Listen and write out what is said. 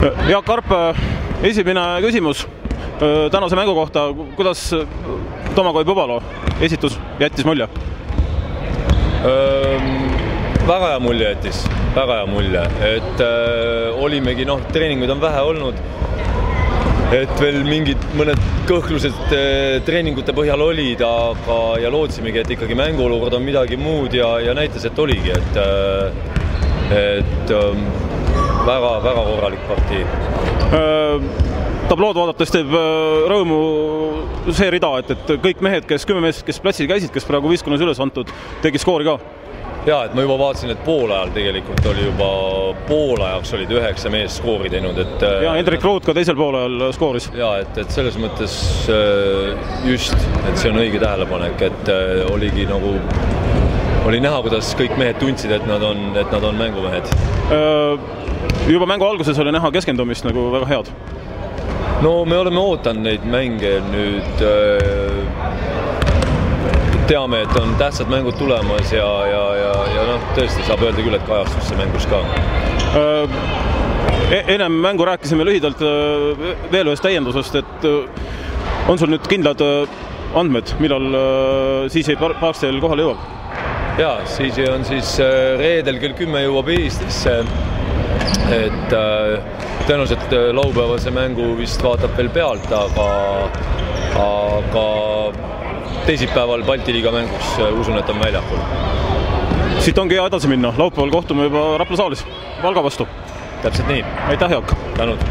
Jaak Karp, esimene küsimus tänase mängu kohta. Kuidas Domagoj Põbalo esitus jättis mulje? Väga hea mulje jättis, väga hea mulje, et olimegi, treeninguid on vähe olnud, et veel mõned kõhklused treeningute põhjal olid, aga ja lootsimegi, et ikkagi mänguolukord on midagi muud ja näitas, et oligi, et väga korralik partii. Tablood vaadates teeb rõõmu see rida, et kõik mehed, 10 meest, kes platsil käisid, kes praegu võistkonnas üles antud, tegi skoori ka. Jaa, et ma juba vaatasin, et poolajal tegelikult oli juba poolajaks olid 9 meest skoori teinud. Ja Hendrik Rood ka teisel poolajal skooris. Jaa, et selles mõttes just, et see on õige tähelepanek, et oligi nagu oli näha, kuidas kõik mehed tundsid, et nad on mängumehed. Juba mängu alguses oli näha keskendumist nagu väga head. No me oleme ootanud neid mänge nüüd, teame, et on tähtsad mängud tulemas ja tõesti saab öelda küll, et kajastus see mängus ka. Ennem mängu rääkisime lühidalt veel ühest täiendusest, et on sul nüüd kindlad andmed, millal Siisi Parksteel kohale jõuab? Jaa, Siisi on siis reedel kell 10 jõuab Eestisse, et tõenäoliselt laupäevase mängu vist vaatab veel pealt, aga teisipäeval Balti liiga mängus usun, et on väljakul. Siit ongi hea edasi minna. Laupäeval kohtume juba Rapla saalis Valga vastu. Täpselt nii. Aitäh, Jaak! Tänud!